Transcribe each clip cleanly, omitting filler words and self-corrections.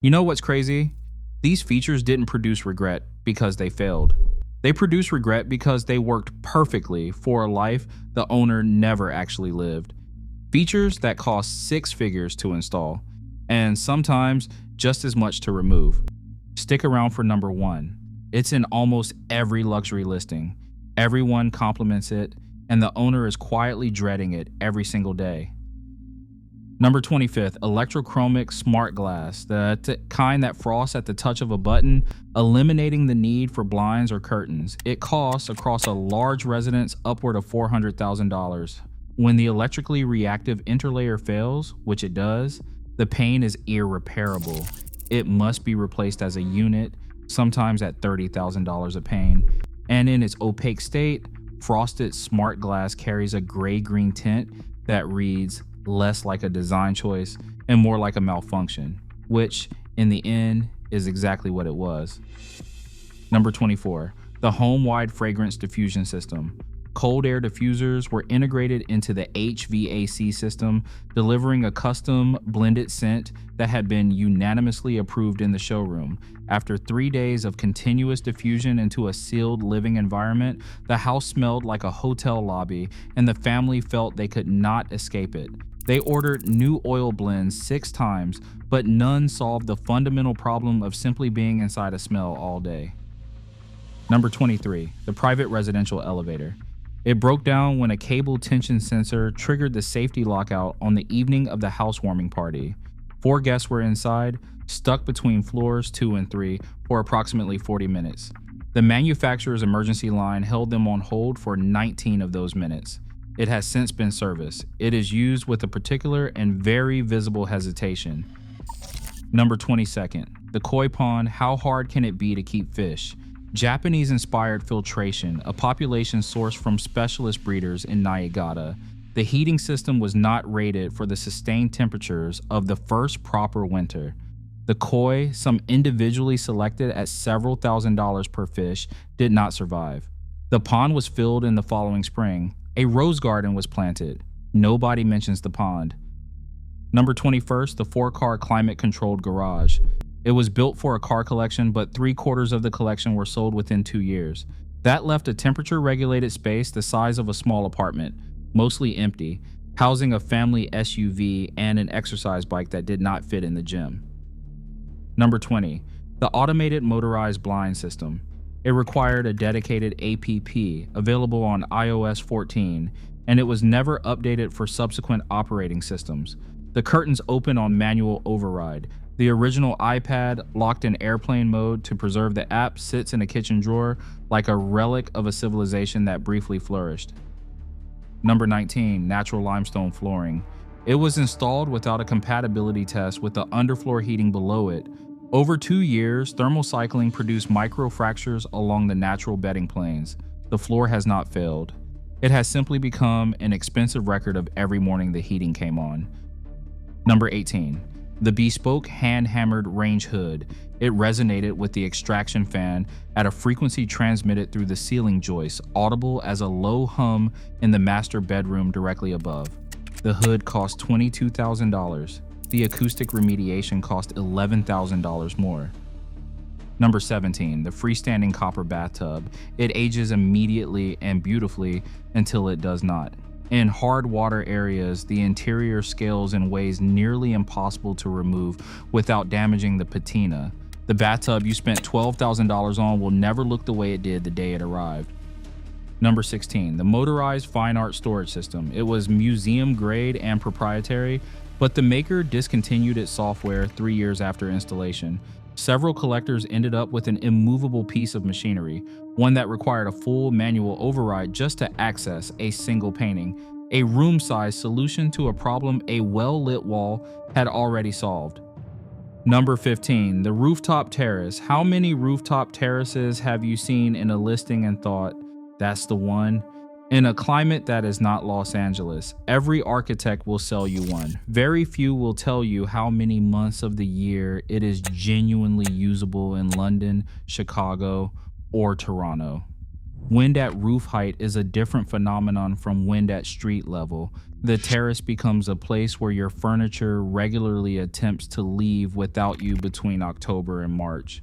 You know what's crazy? These features didn't produce regret because they failed. They produced regret because they worked perfectly for a life the owner never actually lived. Features that cost six figures to install, and sometimes just as much to remove. Stick around for number one. It's in almost every luxury listing. Everyone compliments it, and the owner is quietly dreading it every single day. Number 25th, Electrochromic Smart Glass, the kind that frosts at the touch of a button, eliminating the need for blinds or curtains. It costs, across a large residence, upward of $400,000. When the electrically reactive interlayer fails, which it does, the pain is irreparable. It must be replaced as a unit, sometimes at $30,000 a pane. And in its opaque state, frosted smart glass carries a gray-green tint that reads less like a design choice and more like a malfunction, which in the end is exactly what it was. Number 24, the home-wide fragrance diffusion system. Cold air diffusers were integrated into the HVAC system, delivering a custom blended scent that had been unanimously approved in the showroom. After 3 days of continuous diffusion into a sealed living environment, the house smelled like a hotel lobby, and the family felt they could not escape it. They ordered new oil blends 6 times, but none solved the fundamental problem of simply being inside a smell all day. Number 23, the private residential elevator. It broke down when a cable tension sensor triggered the safety lockout on the evening of the housewarming party. 4 guests were inside, stuck between floors 2 and 3 for approximately 40 minutes. The manufacturer's emergency line held them on hold for 19 of those minutes. It has since been serviced. It is used with a particular and very visible hesitation. Number 22nd, the koi pond. How hard can it be to keep fish? Japanese-inspired filtration, a population sourced from specialist breeders in Niigata. The heating system was not rated for the sustained temperatures of the first proper winter. The koi, some individually selected at several $1,000s per fish, did not survive. The pond was filled in the following spring. A rose garden was planted. Nobody mentions the pond. Number 21st, the 4-car climate-controlled garage. It was built for a car collection, but 3/4 of the collection were sold within 2 years. That left a temperature-regulated space the size of a small apartment, mostly empty, housing a family SUV and an exercise bike that did not fit in the gym. Number 20, the automated motorized blind system. It required a dedicated APP available on iOS 14, and it was never updated for subsequent operating systems. The curtains open on manual override. The original iPad, locked in airplane mode to preserve the app, sits in a kitchen drawer like a relic of a civilization that briefly flourished. Number 19, natural limestone flooring. It was installed without a compatibility test with the underfloor heating below it. Over 2 years, thermal cycling produced microfractures along the natural bedding planes. The floor has not failed. It has simply become an expensive record of every morning the heating came on. Number 18, the Bespoke hand-hammered range hood. It resonated with the extraction fan at a frequency transmitted through the ceiling joist, audible as a low hum in the master bedroom directly above. The hood cost $22,000. The acoustic remediation cost $11,000 more. Number 17, the freestanding copper bathtub. It ages immediately and beautifully until it does not. In hard water areas, the interior scales in ways nearly impossible to remove without damaging the patina. The bathtub you spent $12,000 on will never look the way it did the day it arrived. Number 16, the Motorized fine art storage system. It was museum grade and proprietary, but the maker discontinued its software 3 years after installation. Several collectors ended up with an immovable piece of machinery, one that required a full manual override just to access a single painting, a room-sized solution to a problem a well-lit wall had already solved. Number 15, the rooftop terrace. How many rooftop terraces have you seen in a listing and thought, that's the one? In a climate that is not Los Angeles, every architect will sell you one. Very few will tell you how many months of the year it is genuinely usable in London, Chicago, or Toronto. Wind at roof height is a different phenomenon from wind at street level. The terrace becomes a place where your furniture regularly attempts to leave without you between October and March.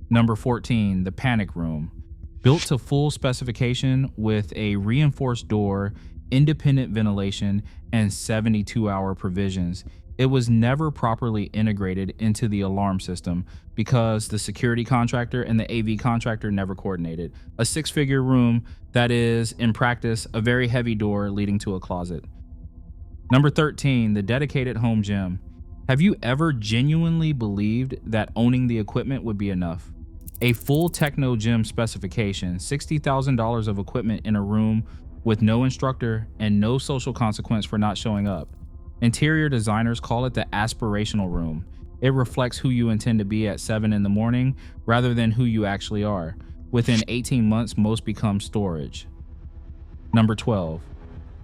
Number 14, the panic room. Built to full specification with a reinforced door, independent ventilation, and 72-hour provisions, it was never properly integrated into the alarm system because the security contractor and the AV contractor never coordinated. A six-figure room that is, in practice, a very heavy door leading to a closet. Number 13, the dedicated home gym. Have you ever genuinely believed that owning the equipment would be enough? A full techno gym specification, $60,000 of equipment in a room with no instructor and no social consequence for not showing up. Interior designers call it the aspirational room. It reflects who you intend to be at 7 in the morning rather than who you actually are. Within 18 months, most become storage. Number 12,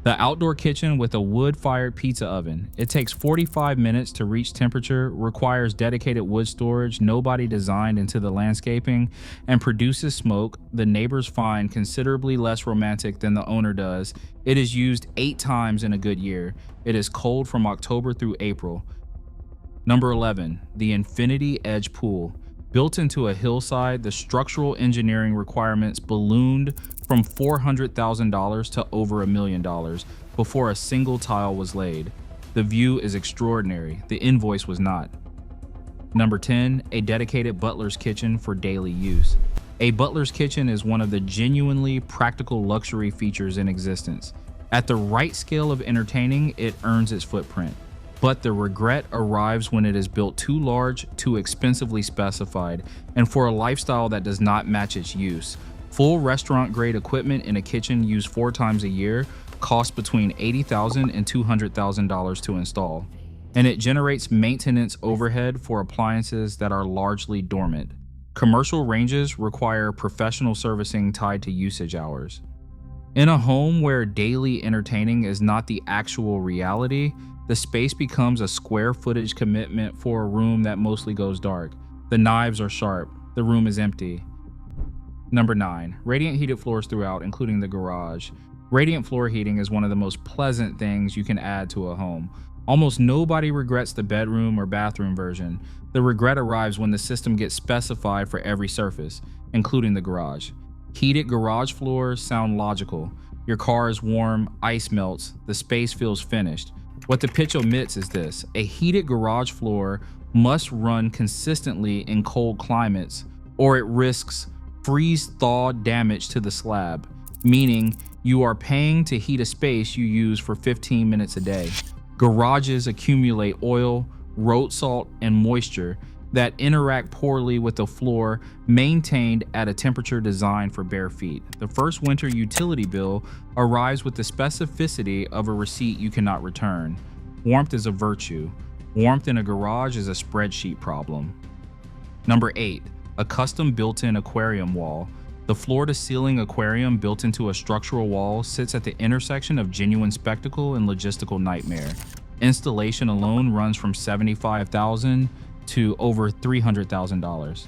the outdoor kitchen with a wood-fired pizza oven. It takes 45 minutes to reach temperature, requires dedicated wood storage nobody designed into the landscaping, and produces smoke the neighbors find considerably less romantic than the owner does. It is used 8 times in a good year. It is cold from October through April. Number 11, the Infinity Edge Pool. Built into a hillside, the structural engineering requirements ballooned from $400,000 to over $1 million before a single tile was laid. The view is extraordinary. The invoice was not. Number 10, a dedicated butler's kitchen for daily use. A butler's kitchen is one of the genuinely practical luxury features in existence. At the right scale of entertaining, it earns its footprint. But the regret arrives when it is built too large, too expensively specified, and for a lifestyle that does not match its use. Full restaurant-grade equipment in a kitchen used 4 times a year costs between $80,000 and $200,000 to install, and it generates maintenance overhead for appliances that are largely dormant. Commercial ranges require professional servicing tied to usage hours. In a home where daily entertaining is not the actual reality, the space becomes a square footage commitment for a room that mostly goes dark. The knives are sharp. The room is empty. Number 9, radiant heated floors throughout, including the garage. Radiant floor heating is one of the most pleasant things you can add to a home. Almost nobody regrets the bedroom or bathroom version. The regret arrives when the system gets specified for every surface, including the garage. Heated garage floors sound logical. Your car is warm, ice melts, the space feels finished. What the pitch omits is this: a heated garage floor must run consistently in cold climates, or it risks freeze-thaw damage to the slab, meaning you are paying to heat a space you use for 15 minutes a day. Garages accumulate oil, road salt, and moisture that interact poorly with the floor maintained at a temperature designed for bare feet. The first winter utility bill arrives with the specificity of a receipt you cannot return. Warmth is a virtue. Warmth in a garage is a spreadsheet problem. Number 8, a custom built-in aquarium wall. The floor-to-ceiling aquarium built into a structural wall sits at the intersection of genuine spectacle and logistical nightmare. Installation alone runs from $75,000 to over $300,000.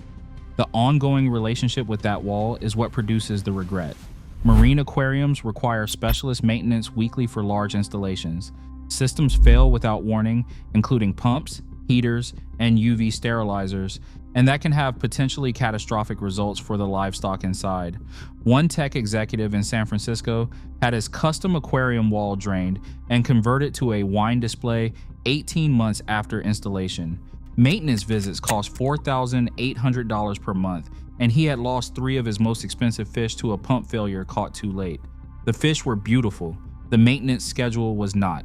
The ongoing relationship with that wall is what produces the regret. Marine aquariums require specialist maintenance weekly for large installations. Systems fail without warning, including pumps, heaters, and UV sterilizers, and that can have potentially catastrophic results for the livestock inside. One tech executive in San Francisco had his custom aquarium wall drained and converted to a wine display 18 months after installation. Maintenance visits cost $4,800 per month, and he had lost 3 of his most expensive fish to a pump failure caught too late. The fish were beautiful. The maintenance schedule was not.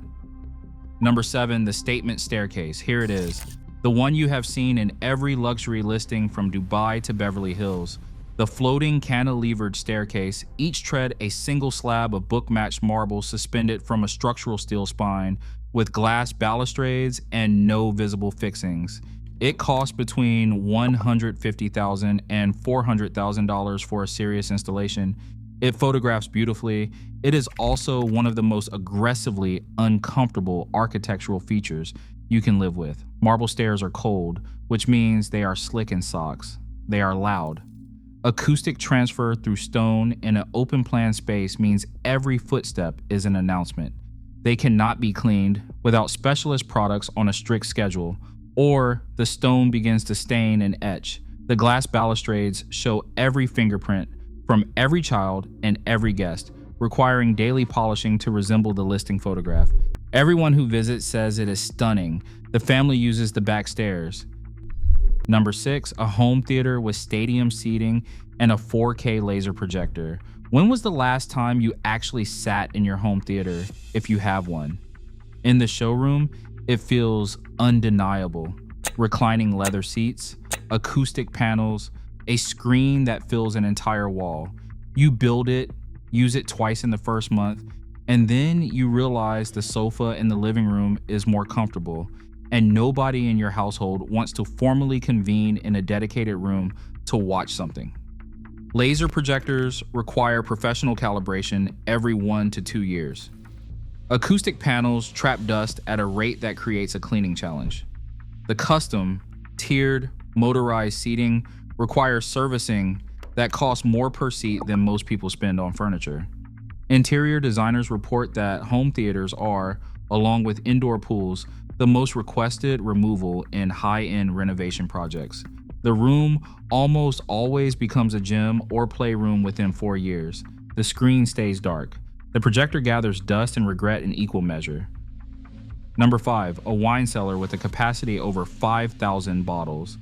Number 7, the statement staircase. Here it is. The one you have seen in every luxury listing from Dubai to Beverly Hills. The floating cantilevered staircase, each tread a single slab of book-matched marble suspended from a structural steel spine with glass balustrades and no visible fixings. It costs between $150,000 and $400,000 for a serious installation. It photographs beautifully. It is also one of the most aggressively uncomfortable architectural features you can live with. Marble stairs are cold, which means they are slick in socks. They are loud. Acoustic transfer through stone in an open plan space means every footstep is an announcement. They cannot be cleaned without specialist products on a strict schedule, or the stone begins to stain and etch. The glass balustrades show every fingerprint from every child and every guest, requiring daily polishing to resemble the listing photograph. Everyone who visits says it is stunning. The family uses the back stairs. Number 6, a home theater with stadium seating and a 4K laser projector. When was the last time you actually sat in your home theater, if you have one? In the showroom, it feels undeniable. Reclining leather seats, acoustic panels, a screen that fills an entire wall. You build it, use it twice in the first month, and then you realize the sofa in the living room is more comfortable, and nobody in your household wants to formally convene in a dedicated room to watch something. Laser projectors require professional calibration every 1 to 2 years. Acoustic panels trap dust at a rate that creates a cleaning challenge. The custom, tiered, motorized seating requires servicing that costs more per seat than most people spend on furniture. Interior designers report that home theaters are, along with indoor pools, the most requested removal in high-end renovation projects. The room almost always becomes a gym or playroom within 4 years. The screen stays dark. The projector gathers dust and regret in equal measure. Number 5, a wine cellar with a capacity over 5,000 bottles.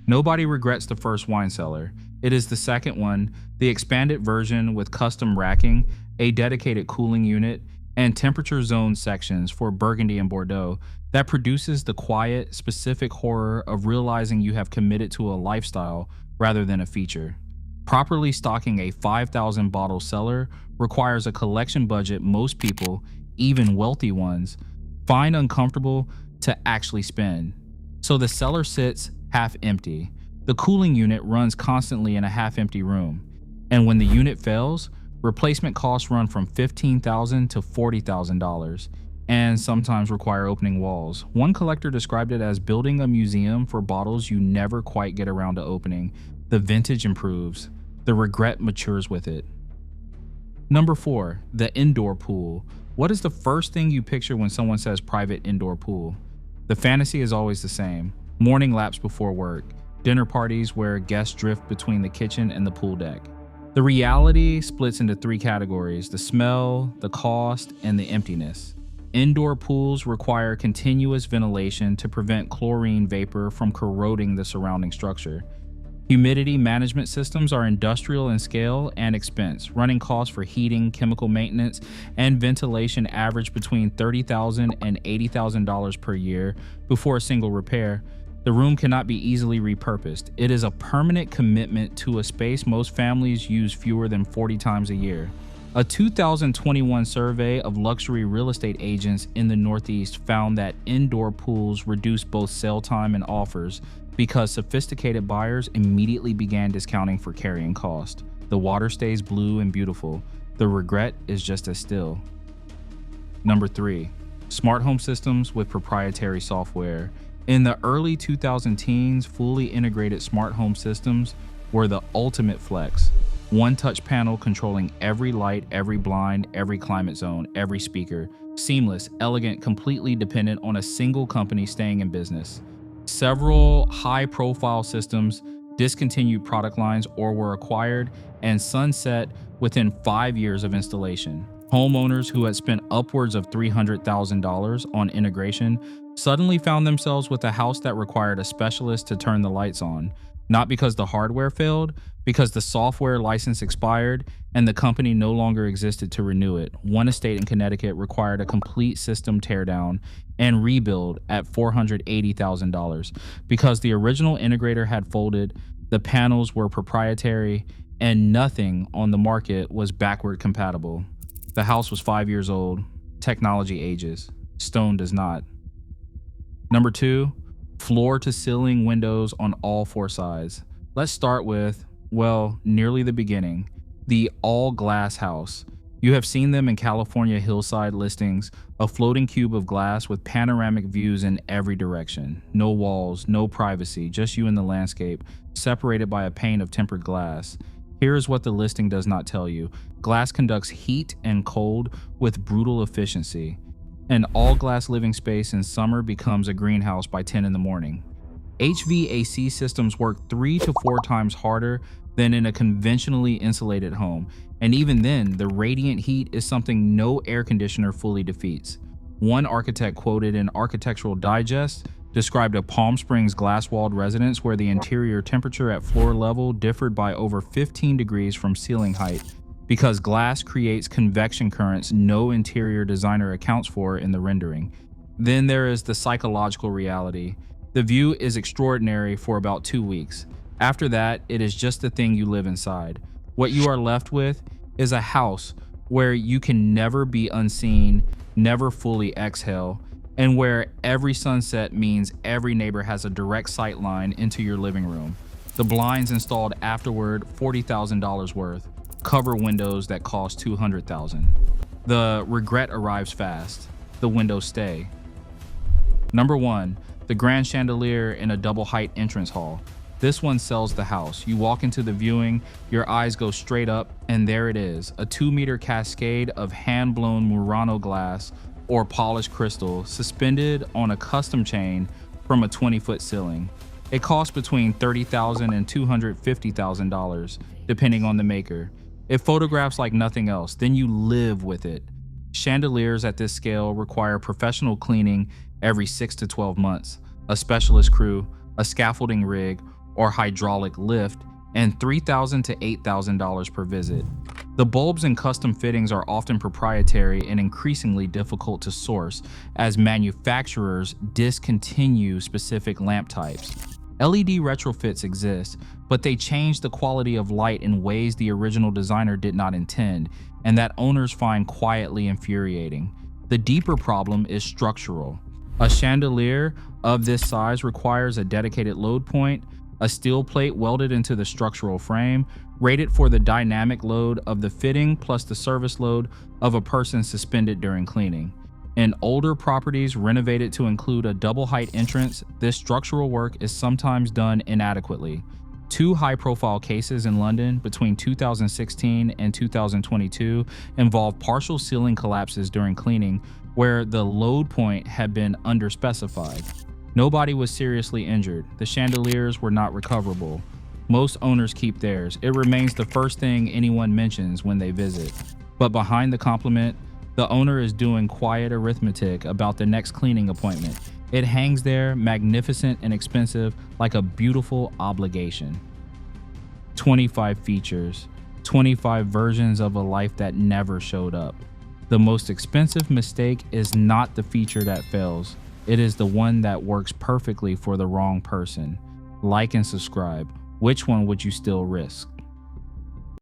Nobody regrets the first wine cellar. It is the second one, the expanded version with custom racking, a dedicated cooling unit, and temperature zone sections for Burgundy and Bordeaux that produces the quiet, specific horror of realizing you have committed to a lifestyle rather than a feature. Properly stocking a 5,000 bottle cellar requires a collection budget most people, even wealthy ones, find uncomfortable to actually spend. So the cellar sits half empty. The cooling unit runs constantly in a half empty room. And when the unit fails, replacement costs run from $15,000 to $40,000 and sometimes require opening walls. One collector described it as building a museum for bottles you never quite get around to opening. The vintage improves. The regret matures with it. Number 4, the indoor pool. What is the first thing you picture when someone says private indoor pool? The fantasy is always the same. Morning laps before work. Dinner parties where guests drift between the kitchen and the pool deck. The reality splits into 3 categories: the smell, the cost, and the emptiness. Indoor pools require continuous ventilation to prevent chlorine vapor from corroding the surrounding structure. Humidity management systems are industrial in scale and expense. Running costs for heating, chemical maintenance, and ventilation average between $30,000 and $80,000 per year before a single repair. The room cannot be easily repurposed. It is a permanent commitment to a space most families use fewer than 40 times a year. A 2021 survey of luxury real estate agents in the Northeast found that indoor pools reduce both sale time and offers because sophisticated buyers immediately began discounting for carrying cost. The water stays blue and beautiful. The regret is just as still. Number 3, smart home systems with proprietary software. In the early 2010s, fully integrated smart home systems were the ultimate flex. One touch panel controlling every light, every blind, every climate zone, every speaker. Seamless, elegant, completely dependent on a single company staying in business. Several high-profile systems discontinued product lines or were acquired and sunset within 5 years of installation. Homeowners who had spent upwards of $300,000 on integration suddenly found themselves with a house that required a specialist to turn the lights on, not because the hardware failed, because the software license expired and the company no longer existed to renew it. One estate in Connecticut required a complete system teardown and rebuild at $480,000 because the original integrator had folded, the panels were proprietary, and nothing on the market was backward compatible. The house was 5 years old. Technology ages. Stone does not. Number 2, floor to ceiling windows on all 4 sides. Let's start with, well, nearly the beginning, the all glass house. You have seen them in California hillside listings, a floating cube of glass with panoramic views in every direction. No walls, no privacy, just you and the landscape, separated by a pane of tempered glass. Here is what the listing does not tell you. Glass conducts heat and cold with brutal efficiency. An all-glass living space in summer becomes a greenhouse by 10 in the morning. HVAC systems work 3 to 4 times harder than in a conventionally insulated home, and even then, the radiant heat is something no air conditioner fully defeats. One architect quoted in Architectural Digest described a Palm Springs glass-walled residence where the interior temperature at floor level differed by over 15 degrees from ceiling height because glass creates convection currents no interior designer accounts for in the rendering. Then there is the psychological reality. The view is extraordinary for about 2 weeks. After that, it is just the thing you live inside. What you are left with is a house where you can never be unseen, never fully exhale, and where every sunset means every neighbor has a direct sight line into your living room. The blinds installed afterward, $40,000 worth. Cover windows that cost $200,000. The regret arrives fast. The windows stay. Number 1, the grand chandelier in a double height entrance hall. This one sells the house. You walk into the viewing, your eyes go straight up, and there it is, a 2-meter cascade of hand-blown Murano glass or polished crystal suspended on a custom chain from a 20-foot ceiling. It costs between $30,000 and $250,000, depending on the maker. It photographs like nothing else, then you live with it. Chandeliers at this scale require professional cleaning every 6 to 12 months, a specialist crew, a scaffolding rig, or hydraulic lift, and $3,000 to $8,000 per visit. The bulbs and custom fittings are often proprietary and increasingly difficult to source as manufacturers discontinue specific lamp types. LED retrofits exist, but they change the quality of light in ways the original designer did not intend, and that owners find quietly infuriating. The deeper problem is structural. A chandelier of this size requires a dedicated load point, a steel plate welded into the structural frame, rated for the dynamic load of the fitting plus the service load of a person suspended during cleaning. In older properties renovated to include a double height entrance, this structural work is sometimes done inadequately. 2 high-profile cases in London between 2016 and 2022 involved partial ceiling collapses during cleaning where the load point had been underspecified. Nobody was seriously injured. The chandeliers were not recoverable. Most owners keep theirs. It remains the first thing anyone mentions when they visit. But behind the compliment, the owner is doing quiet arithmetic about the next cleaning appointment. It hangs there, magnificent and expensive, like a beautiful obligation. 25 features, 25 versions of a life that never showed up. The most expensive mistake is not the feature that fails. It is the one that works perfectly for the wrong person. Like and subscribe. Which one would you still risk?